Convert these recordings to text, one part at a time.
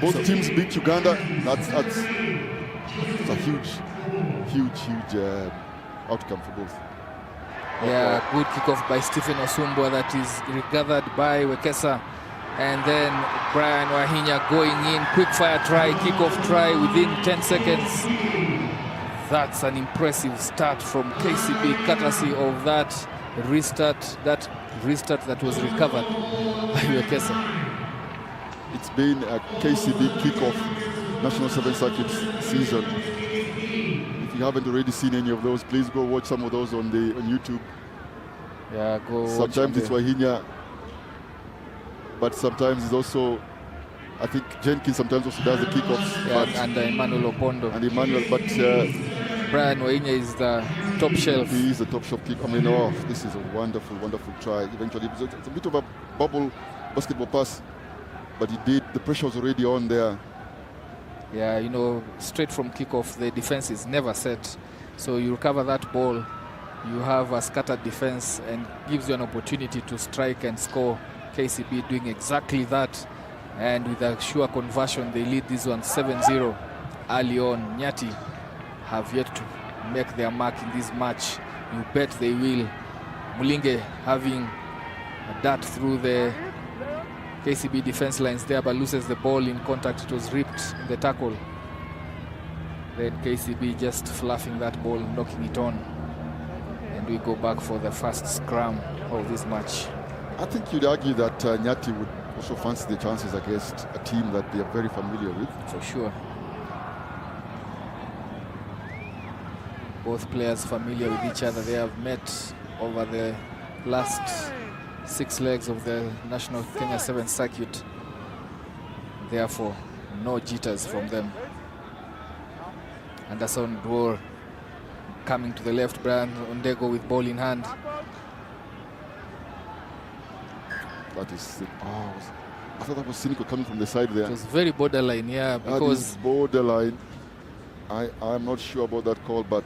both teams beat Uganda. That's a huge outcome for both. Yeah, good kickoff by Stephen Osumbwa that is regathered by Wekesa. And then Brian Wahinya going in, quick fire try, kickoff try within 10 seconds. That's an impressive start from KCB, courtesy of that restart that was recovered by Wekesa. It's been a KCB kickoff National 7 Circuit season. If you haven't already seen any of those, please go watch some of those on YouTube. Yeah, go. Sometimes it's Wahinya, but sometimes it's also, I think Jenkins sometimes also does the kickoffs. Yeah, and Emmanuel Opondo. And Emmanuel, but Brian Wahinya is the top shelf. He is the top shelf kick. I mean, this is a wonderful try. Eventually, it's a bit of a bubble basketball pass, but he did. The pressure was already on there. Yeah, you know, straight from kickoff, the defense is never set. So you recover that ball, you have a scattered defense and gives you an opportunity to strike and score. KCB doing exactly that. And with a sure conversion, they lead this one 7-0 early on. Nyati have yet to make their mark in this match. You bet they will. Mulinge having a dart through the KCB defense lines there, but loses the ball in contact. It was ripped in the tackle. Then KCB just fluffing that ball, knocking it on. And we go back for the first scrum of this match. I think you'd argue that Nyati would also fancy the chances against a team that they are very familiar with. For sure. Both players familiar with each other. They have met over the last 6 legs of the National Kenya 7 Circuit. Therefore, no jitters from them. Anderson Dwar coming to the left, Brian Ondego with ball in hand. That is, I thought that was cynical coming from the side there. It was very borderline, yeah, because... That is borderline. I'm not sure about that call, but...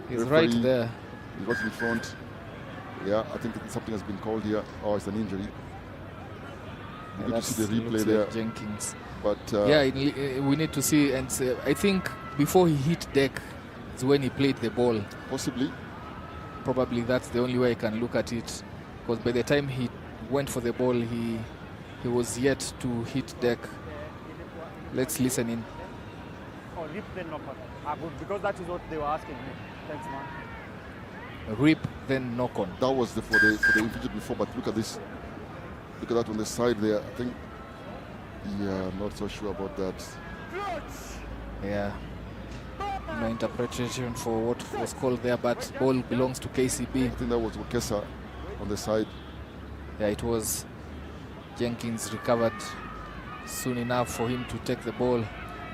he's right there. He's right in front. Yeah, I think something has been called here. Oh, it's an injury. You need to see the replay there. Like Jenkins. But yeah, we need to see, and I think before he hit deck is when he played the ball. Possibly. Probably that's the only way I can look at it, because by the time he went for the ball, he was yet to hit deck. Let's listen in. Oh, rip then knock on. Good, because that is what they were asking me. Thanks, man. Rip then knock on. That was for the injured before, but look at this. Look at that on the side there. I think, yeah, I'm not so sure about that. Yeah, no interpretation for what was called there, but ball belongs to KCB. I think that was Wekesa on the side. Yeah, it was. Jenkins recovered soon enough for him to take the ball.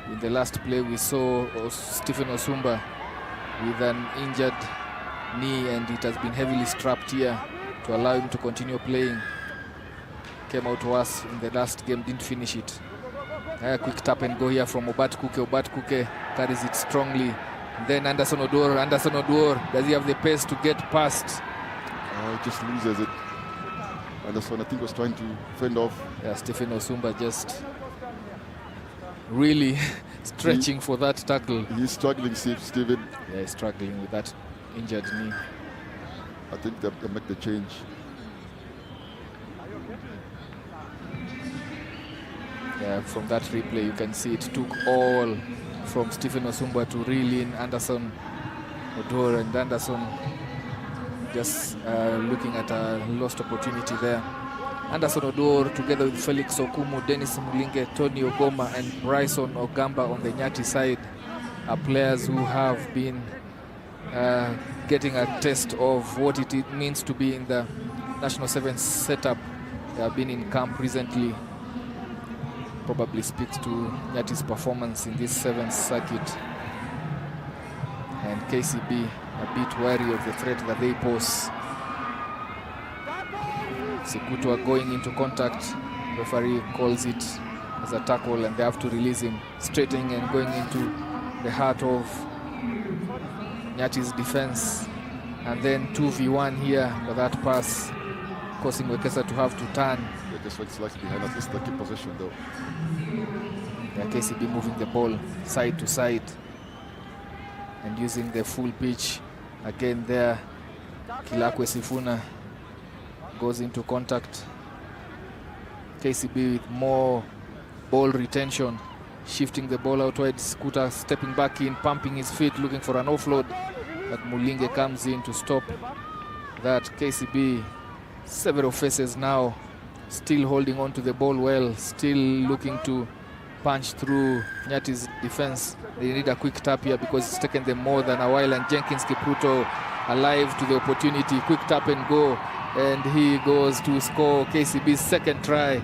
In the last play, we saw Stephen Osumbwa with an injured knee, and it has been heavily strapped here to allow him to continue playing. Came out to us in the last game, didn't finish it. A quick tap and go here from Obat Kuke. Obat Kuke carries it strongly. And then Anderson Odor. Does he have the pace to get past? He just loses it. Anderson, I think, was trying to fend off. Yeah, Stephen Osumbwa just really stretching for that tackle. He's struggling, Stephen. Yeah, he's struggling with that injured knee. I think they'll make the change. Yeah, from that replay, you can see it took all from Stephen Osumbwa to reel in Anderson Odor, and Anderson just looking at a lost opportunity there. Anderson Odor together with Felix Okumu, Dennis Mulinge, Tony Ogoma and Bryson Ogamba on the Nyati side are players who have been getting a taste of what it means to be in the National 7 setup. They have been in camp recently. Probably speaks to Nyati's performance in this 7th circuit. And KCB a bit wary of the threat that they pose. Sekutwa going into contact. Referee calls it as a tackle and they have to release him, straightening and going into the heart of Nyati's defense. And then 2v1 here for that pass, causing Wekesa to have to turn. Wekesa is slightly behind, at least they keep possession though. Yeah, KCB moving the ball side to side and using the full pitch. Again there, Kilakwe Sifuna goes into contact. KCB with more ball retention, shifting the ball out wide. Scooter stepping back in, pumping his feet, looking for an offload. But Mulinge comes in to stop that. KCB, several faces now, still holding on to the ball well, still looking to punch through Nyati's defense. They need a quick tap here because it's taken them more than a while, and Jenkins Kipruto alive to the opportunity. Quick tap and go, and he goes to score KCB's second try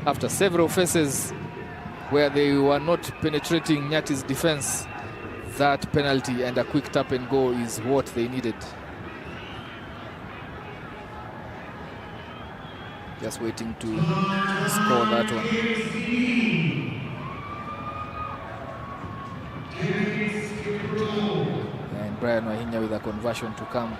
after several faces where they were not penetrating Nyati's defense. That penalty and a quick tap and go is what they needed. Just waiting to score that one. And Brian Wahinya with a conversion to come.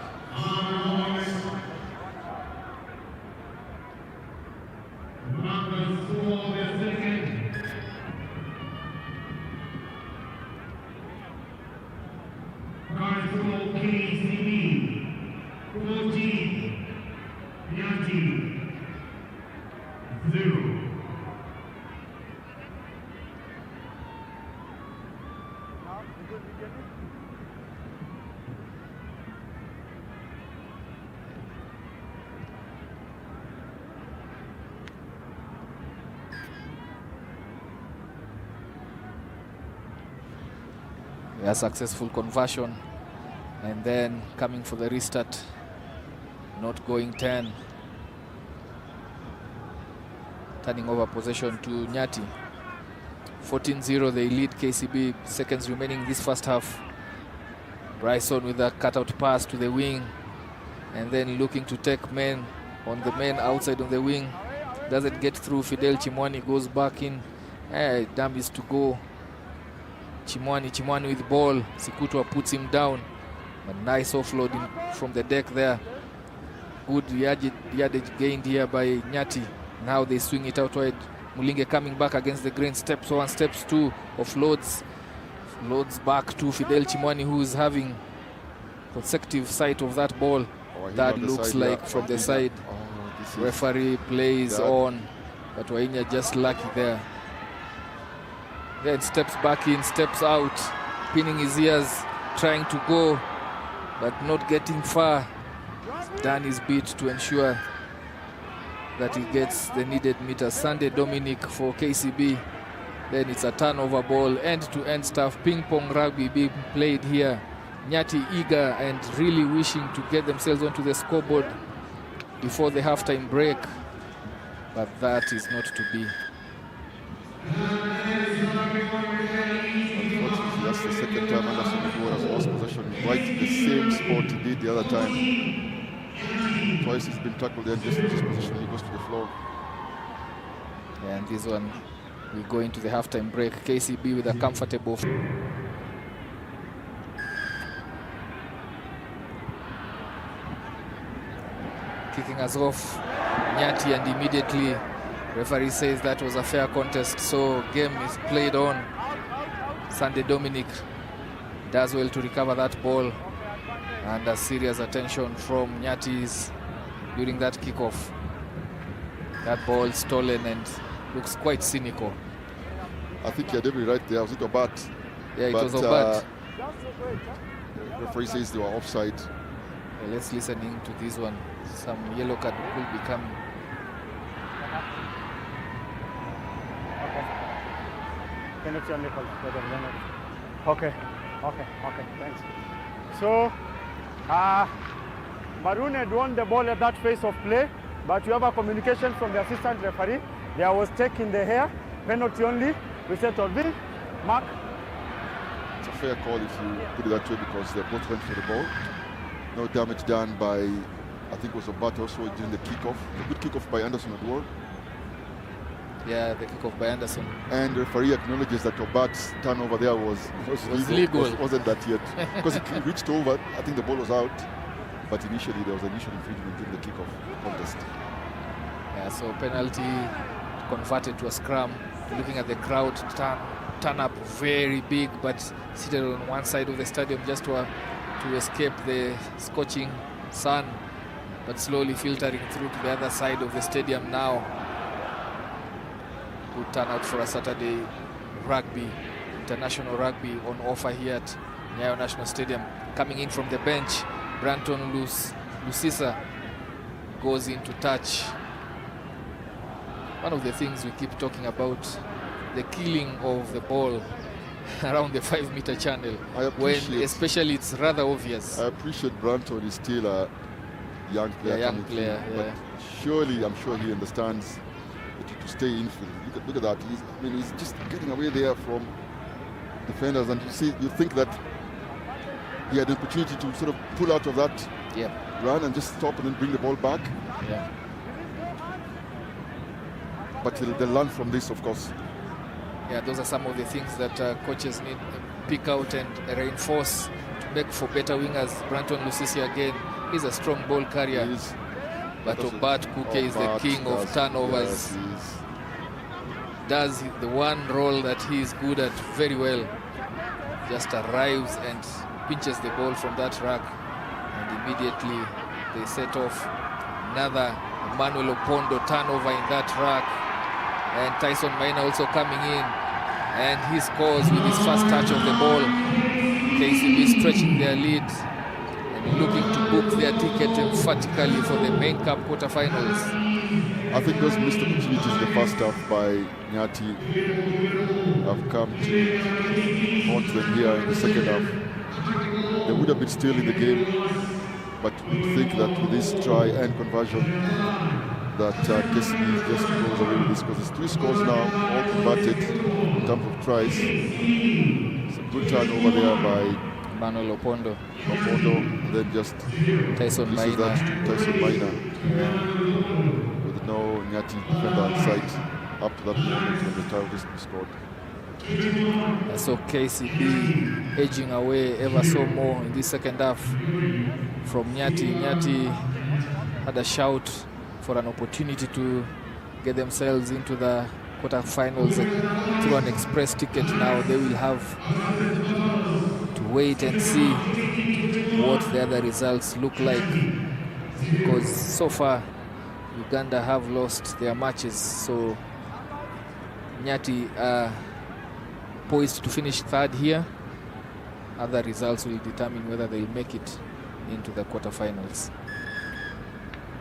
A successful conversion, and then coming for the restart, not going 10. Turning over possession to Nyati. 14-0, they lead KCB, seconds remaining in this first half. Bryson with a cutout pass to the wing, and then looking to take men on the men outside on the wing. Doesn't get through. Fidel Chimwani goes back in. Dummies to go. Chimwani with ball. Sikutwa puts him down. A nice offloading from the deck there. Good yardage gained here by Nyati. Now they swing it out wide. Mulinge coming back against the grain. Steps 1, steps 2. Offloads. Loads back to Fidel Chimwani, who is having consecutive sight of that ball. That looks side, like from the side. Referee plays on, but Wainya just lucky there. Then steps back in, steps out, pinning his ears, trying to go, but not getting far. Done his bit to ensure that he gets the needed meters. Sunday Dominic for KCB. Then it's a turnover ball, end-to-end stuff. Ping-pong rugby being played here. Nyati eager and really wishing to get themselves onto the scoreboard before the halftime break, but that is not to be. Unfortunately, that's the second time Anderson has lost possession right in the same spot he did the other time. Twice he's been tackled there, just possession, he goes to the floor. And this one, we go into the halftime break. KCB with a comfortable. Kicking us off, Nyati, and immediately referee says that was a fair contest, so game is played on. Sunday Dominic does well to recover that ball, and a serious attention from Nyati's during that kickoff. That ball stolen and looks quite cynical. I think you had every right there. Was it a bat? Yeah, it was a bat. Referee says they were offside. Yeah, let's listen in to this one. Some yellow card could be coming. Okay, thanks. So, Maroon had won the ball at that phase of play, but you have a communication from the assistant referee. There was check in the air, penalty only. We said to Bill, Mark. It's a fair call if you put it that way because they both went for the ball. No damage done by, I think it was a bat also during the kickoff. A good kickoff by Anderson Odwar. Yeah, the kickoff by Anderson. And the referee acknowledges that Obat's turnover there was legal. Wasn't that yet? Because it reached over, I think the ball was out. But initially there was an initial infringement in the kickoff contest. Yeah, so penalty converted to a scrum. Looking at the crowd, turn up very big, but seated on one side of the stadium just to escape the scorching sun, but slowly filtering through to the other side of the stadium now. Good turnout for a Saturday rugby, international rugby on offer here at Nyayo National Stadium. Coming in from the bench, Branton Lusisa goes in to touch. One of the things we keep talking about, the killing of the ball around the 5-meter channel, when especially it's rather obvious. I appreciate Branton is still a young player. But surely, I'm sure he understands that to stay infield. Look at that. He's just getting away there from defenders, and you think that he had the opportunity to sort of pull out of that run and just stop and then bring the ball back. Yeah. But they'll learn from this, of course. Yeah, those are some of the things that coaches need to pick out and reinforce to make for better wingers. Branton Lusisi again, he's a strong ball carrier. But Obat Kuke is the king of turnovers. Yes, does the one role that he is good at very well. Just arrives and pinches the ball from that rack, and immediately they set off another Manuel Opondo turnover in that rack. And Tyson Maina also coming in, and he scores with his first touch of the ball. KCB stretching their lead and looking to book their ticket emphatically for the main cup quarterfinals. I think those missed opportunities in the first half by Nyati have come to haunt them here in the second half. They would have been still in the game, but you'd think that with this try and conversion that KCB just goes away with this, because it's 3 scores now, all converted in terms of tries. It's a good turnover there by Manuel Opondo, then just Tyson Maina. Tyson Maina. With no Nyati defender in sight up to that moment when the try was scored. So KCB edging away ever so more in this second half from Nyati. Nyati had a shout for an opportunity to get themselves into the quarterfinals through an express ticket. Now they will have to wait and see what the other results look like, because so far Uganda have lost their matches. So Nyati are poised to finish third here. Other results will determine whether they'll make it into the quarterfinals.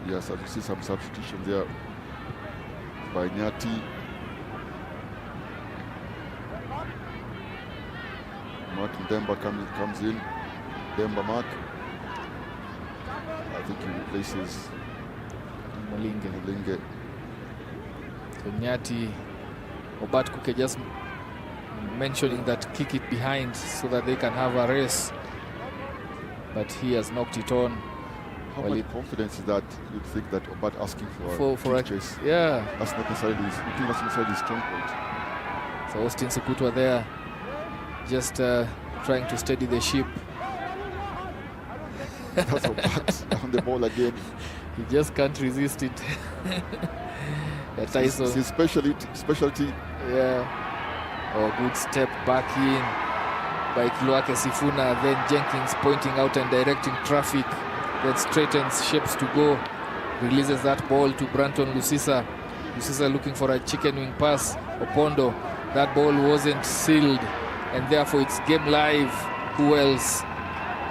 Yes, I see some substitution there by Nyati. Martin Demba comes in. Demba Mark. I think he replaces Mulinge. So Nyati, Obat Kuke just mentioning that kick it behind so that they can have a race, but he has knocked it on. How much confidence is that you'd think that Obat asking for a chase? Yeah. That's not necessarily his strong point. So Austin Sekutwa there just trying to steady the ship. That's Obat on the ball again. He just can't resist it. Tyson. It's his specialty. Yeah. Oh, good step back in by Kiluake Sifuna. Then Jenkins pointing out and directing traffic. Then straightens, shapes to go, releases that ball to Branton Lusisa. Lusisa looking for a chicken wing pass. Opondo, that ball wasn't sealed, and therefore it's game live. Who else?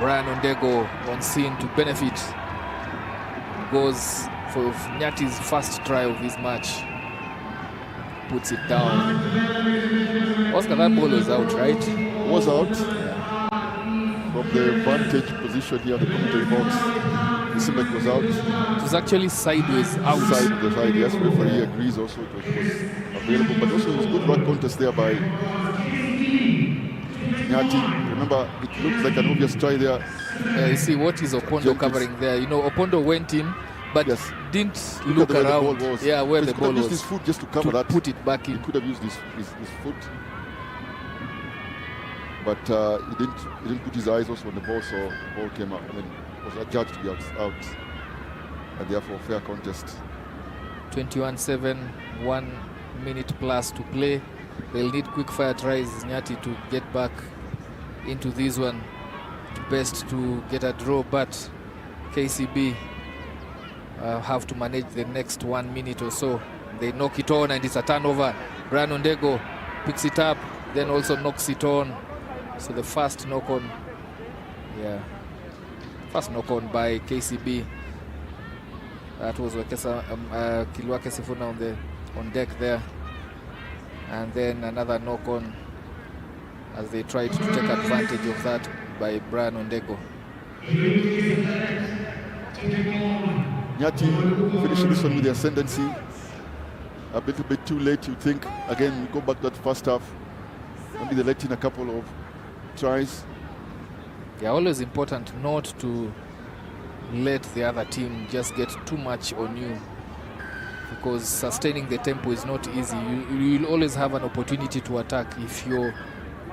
Brian Ondego on scene to benefit. Goes for Nyati's first try of this match. Puts it down. Oscar, that ball was out, right? Was out. Yeah. From the vantage position here, the commentary box, it seemed like it was out. It was actually sideways out. The side, yes. Referee agrees also it was available, but also it was good run contest there by Nyati. Remember, it looked like an obvious try there. You see, what is Opondo covering there? You know, Opondo went in, but didn't look around. Where the ball was. He could have used his foot just to cover that. Put it back in. He could have used his foot. But he didn't put his eyes also on the ball, so the ball came out. I mean, was adjudged to be out, and therefore fair contest. 21-7, 1 minute plus to play. They'll need quick fire tries, Nyati, to get back into this one, best to get a draw, but KCB have to manage the next 1 minute or so. They knock it on and it's a turnover. Brian Ondego picks it up, then also knocks it on. So the first knock on, first knock on by KCB. That was Kilwake Sifuna on deck there. And then another knock on as they tried to take advantage of that by Brian Ondego. Nyati finishing this one with the ascendancy. A little bit too late, you think. Again, we go back to that first half. Maybe they let in a couple of tries. Yeah, always important not to let the other team just get too much on you, because sustaining the tempo is not easy. You will always have an opportunity to attack if you're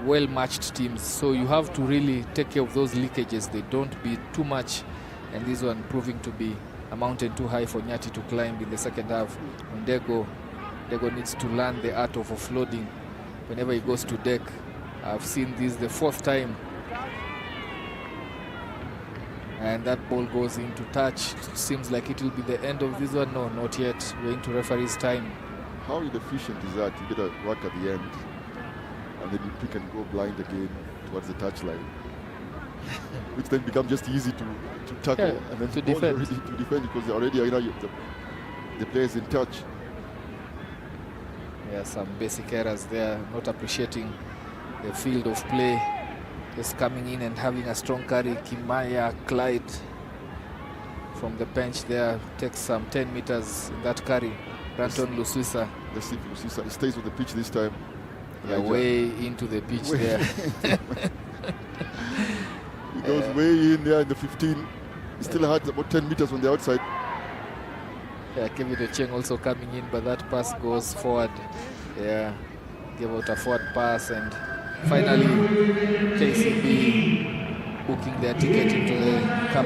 well-matched teams. So you have to really take care of those leakages. They don't be too much, and this one proving to be a mountain too high for Nyati to climb in the second half. Ondego needs to learn the art of offloading whenever he goes to deck. I've seen this the 4th time. And that ball goes into touch. It seems like it will be the end of this one. No, not yet. We're into referee's time. How inefficient is that? You get a work at the end, and then you pick and go blind again towards the touchline, which then becomes just easy to tackle and then to defend. To defend because they're already, the players in touch. Yeah, some basic errors there. Not appreciating the field of play. Just coming in and having a strong carry. Kimaya Clyde from the bench there takes some 10 meters in that carry. Brandon Luswisa. Let's see if Luswisa, he stays with the pitch this time. Yeah, way into the pitch there. He goes way in there in the 15. He still had about 10 meters on the outside. Yeah, Kevin Ocheng also coming in, but that pass goes forward. Yeah, gave out a forward pass, and finally KCB booking their ticket into the Cup.